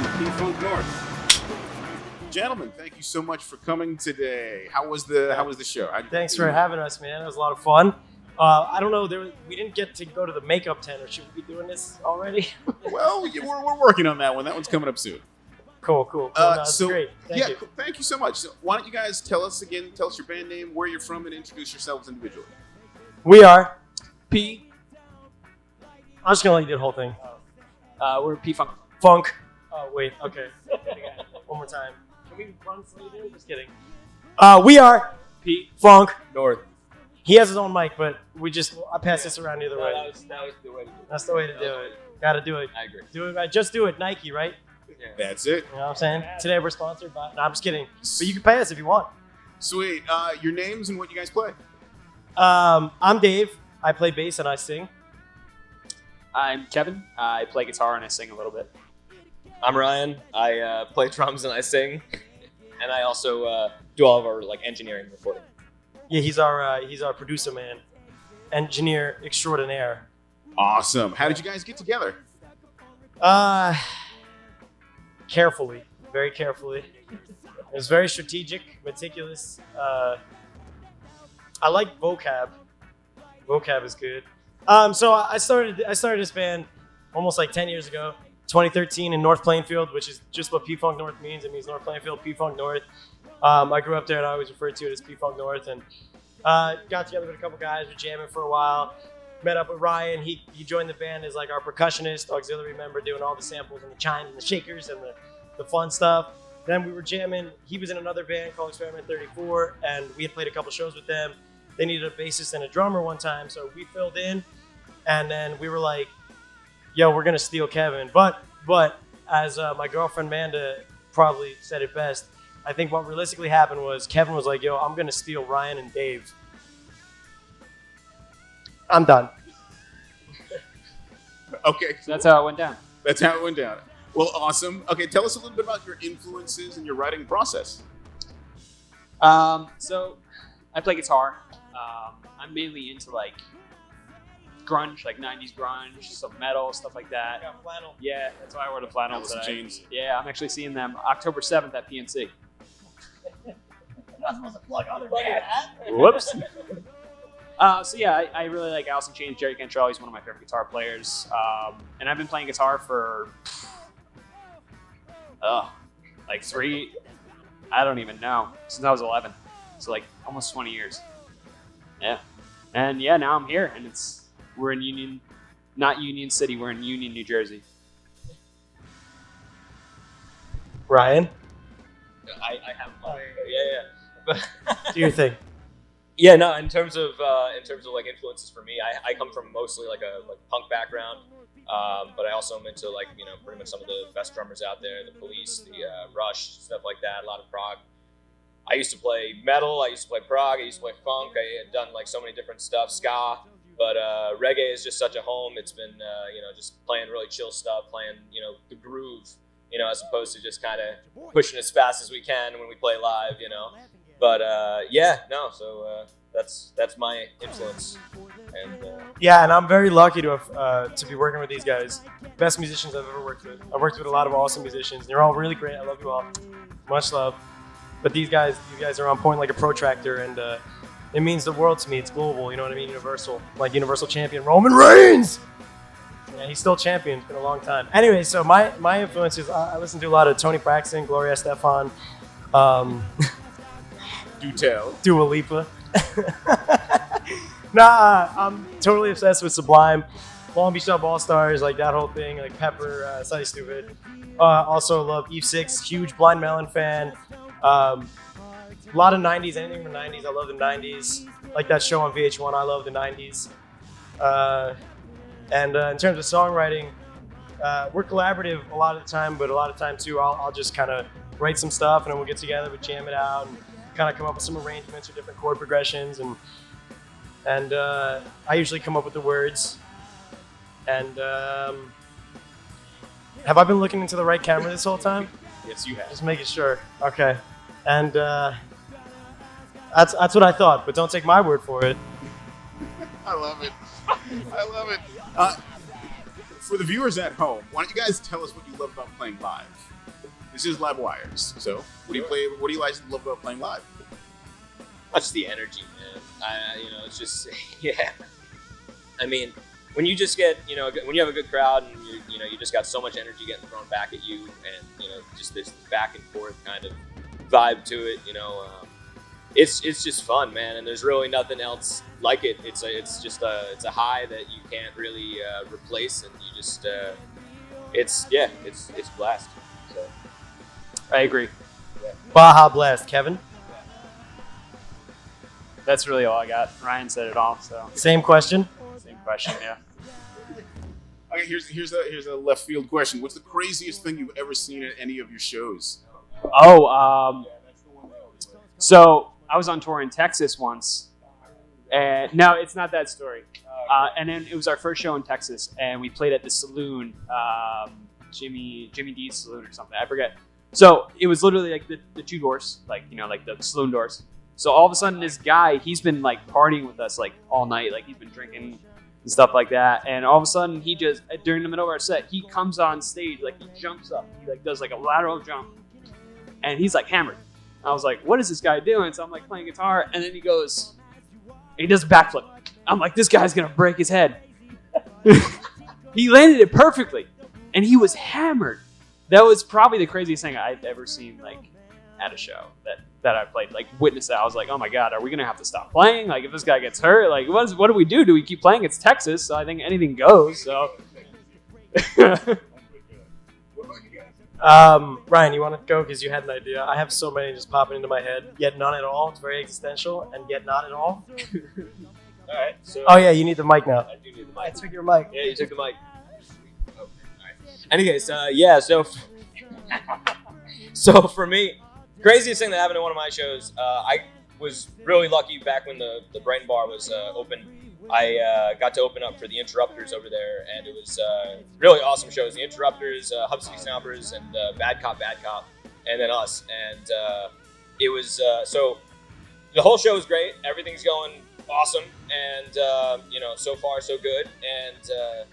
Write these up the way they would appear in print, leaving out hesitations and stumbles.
on P-Funk North. Gentlemen, thank you so much for coming today. How was the show? Thanks for having us, man. It was a lot of fun. I don't know. We didn't get to go to the makeup tent, or should we be doing this already? Well, we're working on that one. That one's coming up soon. Cool. No, that's so, great. Thank you. Cool. Thank you so much. So why don't you guys tell us your band name, where you're from, and introduce yourselves individually. We are P. I'm just gonna let you do the whole thing. We're P-Funk. Funk. Oh wait. Okay. One more time. Can we run for you? Just kidding. We are P-Funk North. He has his own mic, but I pass this around either way. That was the way to do it. That's the way to do it. Gotta do it. I agree. Do it right. Just do it. Nike, right? Yeah. That's it. You know what I'm saying? Today we're sponsored by. No, I'm just kidding. But you can pay us if you want. Sweet. Your names and what you guys play. I'm Dave. I play bass and I sing. I'm Kevin. I play guitar and I sing a little bit. I'm Ryan. I play drums and I sing, and I also do all of our engineering and recording. Yeah, he's our producer man, engineer extraordinaire. Awesome. How did you guys get together? Carefully, very carefully. It was very strategic, meticulous. I like vocab. Vocab is good. So I started this band almost 10 years ago, 2013 in North Plainfield, which is just what P-Funk North means. It means North Plainfield, P-Funk North. I grew up there and I always referred to it as P-Funk North. And got together with a couple guys, were jamming for a while. Met up with Ryan. He joined the band as our percussionist, auxiliary member, doing all the samples and the chimes and the shakers and the fun stuff. Then we were jamming. He was in another band called Experiment 34, and we had played a couple shows with them. They needed a bassist and a drummer one time, so we filled in. And then we were like, yo, we're going to steal Kevin. But as my girlfriend Amanda probably said it best, I think what realistically happened was Kevin was like, yo, I'm going to steal Ryan and Dave. I'm done. Okay. So that's how it went down. That's how it went down. Well, awesome. Okay, tell us a little bit about your influences and your writing process. So I play guitar. I'm mainly into grunge, 90s grunge, some metal, stuff like that. Yeah, flannel. Yeah, that's why I wore the flannel Alice in today. Chains. Yeah, I'm actually seeing them October 7th at PNC. I'm not supposed to plug other bands. Whoops. So yeah, I really like Alice in Chains. Jerry Cantrell, he's one of my favorite guitar players. And I've been playing guitar for I don't even know, since I was 11. So almost 20 years. Yeah. And yeah, now I'm here, and we're in Union, not Union City, we're in Union, New Jersey. Ryan, I have yeah. do your thing. Yeah, no. In terms of influences for me, I come from mostly a punk background, but I also am into pretty much some of the best drummers out there, the Police, the Rush, stuff like that. A lot of prog. I used to play metal. I used to play prog. I used to play funk. I had done so many different stuff, ska. But reggae is just such a home. It's been just playing really chill stuff, playing the groove, as opposed to just kind of pushing as fast as we can when we play live, But so that's my influence. And Yeah, and I'm very lucky to have to be working with these guys. Best musicians I've ever worked with. I've worked with a lot of awesome musicians. They're all really great. I love you all. Much love. But these guys are on point like a protractor, and it means the world to me. It's global, you know what I mean? Universal. Like Universal Champion Roman Reigns! Yeah, he's still champion. It's been a long time. Anyway, so my influences, I listen to a lot of Tony Braxton, Gloria Estefan, Do tell. Dua Lipa. I'm totally obsessed with Sublime, Long Beach Dub All Stars, that whole thing, Pepper, Sunny Stupid. Also love Eve 6, huge Blind Melon fan. A lot of 90s, anything from the 90s. I love the 90s. Like that show on VH1, I love the 90s. And in terms of songwriting, we're collaborative a lot of the time, but a lot of time too, I'll just kind of write some stuff and then we'll get together, we'll jam it out, and kind of come up with some arrangements or different chord progressions, and I usually come up with the words. And have I been looking into the right camera this whole time? Yes, you have. Just making sure. Okay. And that's what I thought, but don't take my word for it. I love it. I love it. for the viewers at home, why don't you guys tell us what you love about playing live? This is Live Wires. So, what do you play? What do you guys love about playing live? Just the energy, man. It's just yeah. I mean, when you just get, when you have a good crowd and you just got so much energy getting thrown back at you, and just this back and forth kind of vibe to it. It's just fun, man. And there's really nothing else like it. It's a high that you can't really replace, and you just it's blast. So I agree. Baja Blast, Kevin. That's really all I got. Ryan said it all. So Same question. same question. Yeah. Okay, here's a left field question. What's the craziest thing you've ever seen at any of your shows? Oh, so I was on tour in Texas once, and no, it's not that story. And then it was our first show in Texas, and we played at the saloon, Jimmy D's saloon or something. I forget. So it was literally like the two doors, like the saloon doors. So all of a sudden, this guy, he's been like partying with us like all night, like he's been drinking and stuff like that. And all of a sudden, he just during the middle of our set, he comes on stage, like he jumps up, he like does like a lateral jump, and he's like hammered. I was like, what is this guy doing? So I'm like playing guitar, and then he does a backflip. I'm like, this guy's gonna break his head. He landed it perfectly, and he was hammered. That was probably the craziest thing I've ever seen, like at a show that I played. Like witness that, I was like, oh my god, are we gonna have to stop playing? Like if this guy gets hurt, like what do we do? Do we keep playing? It's Texas, so I think anything goes. So. Ryan, you want to go because you had an idea? I have so many just popping into my head, yet none at all. It's very existential, and yet not at all. all right. So Oh yeah, you need the mic now. I do need the I mic. took your mic. Yeah, you took the mic. Okay. All right. Anyways, yeah. So for me, the craziest thing that happened at one of my shows, I was really lucky back when the Brighton Bar was open. I got to open up for the Interrupters over there, and it was really awesome shows. The Interrupters, Hub City Stompers, and Bad Cop, and then us. And it was so the whole show was great. Everything's going awesome, and so far so good. And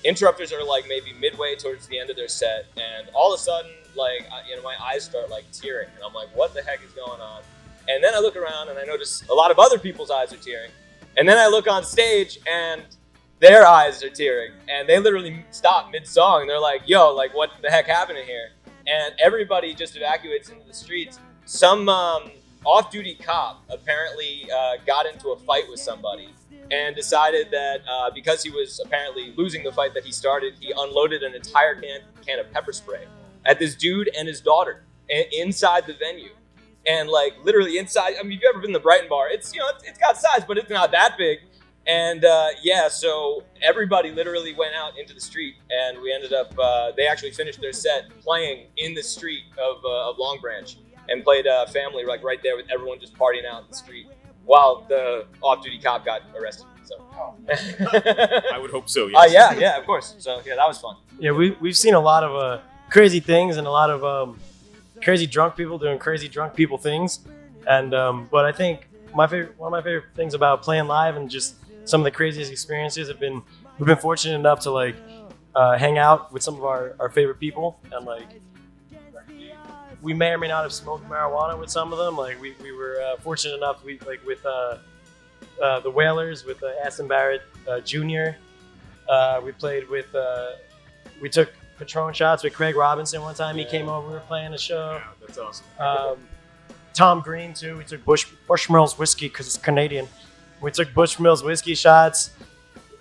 Interrupters are like maybe midway towards the end of their set, and all of a sudden, like my eyes start like tearing, and I'm like, what the heck is going on? And then I look around and I notice a lot of other people's eyes are tearing. And then I look on stage and their eyes are tearing, and they literally stop mid-song. They're like, yo, like what the heck happened here? And everybody just evacuates into the streets. Some off-duty cop apparently got into a fight with somebody and decided that because he was apparently losing the fight that he started, he unloaded an entire can of pepper spray at this dude and his daughter inside the venue. And like literally inside, I mean, if you've ever been to the Brighton Bar, it's it's got size, but it's not that big. And so everybody literally went out into the street, and we ended up. They actually finished their set playing in the street of Long Branch, and played Family like right there with everyone just partying out in the street while the off-duty cop got arrested. So I would hope so. Yes. yeah, of course. So yeah, that was fun. Yeah, we've seen a lot of crazy things and a lot of crazy drunk people doing crazy drunk people things, and but I think one of my favorite things about playing live and just some of the craziest experiences have been we've been fortunate enough to like hang out with some of our favorite people, and like we may or may not have smoked marijuana with some of them. Like we were fortunate enough with the Whalers, with Aston Barrett Jr. We played with we took Patron shots with Craig Robinson one time. He came over, we were playing a show. Yeah, that's awesome. Tom Green too. We took Bushmills whiskey because it's Canadian. We took Bushmills whiskey shots,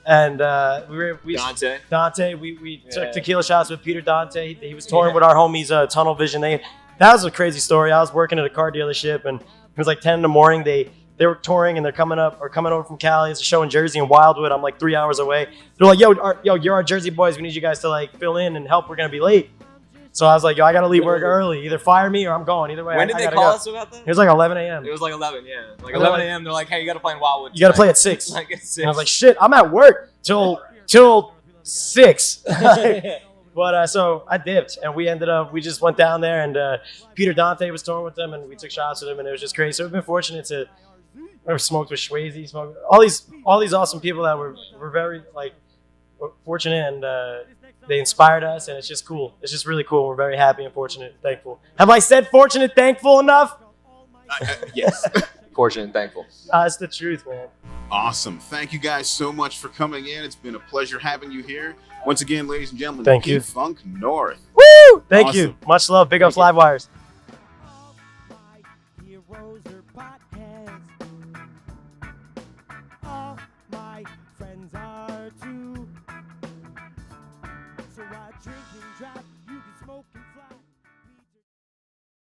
and Dante. We took tequila shots with Peter Dante. He was touring with our homies Tunnel Vision. That was a crazy story. I was working at a car dealership, and it was like 10 in the morning. They were touring, and they're coming over from Cali. It's a show in Jersey and Wildwood. I'm like 3 hours away. They're like, yo, you're our Jersey boys. We need you guys to like fill in and help. We're gonna be late. So I was like, yo, I gotta leave work early. Either fire me or I'm going. Either way. When did I they gotta call go. us about that? It was like 11 a.m. It was like 11, yeah. Like And 11 they're a.m. They're like, hey, you got to play in Wildwood. You gotta play tonight. at 6. Like at 6. And I was like, shit, I'm at work till 6. But so I dipped, and we just went down there, and Peter Dante was touring with them, and we took shots with him, and it was just crazy. So we've been fortunate to smoked with Swayze, smoked all these awesome people that were very like fortunate, and they inspired us, and it's just cool. It's just really cool. We're very happy and fortunate and thankful. Have I said fortunate, thankful enough? Yes. Fortunate and thankful. It's the truth, man. Awesome. Thank you guys so much for coming in. It's been a pleasure having you here. Once again, ladies and gentlemen, Thank you. P-Funk North. Woo! Thank Awesome. you. Much love. Big ups, Live Wires. All my friends are too. So I drink and drive.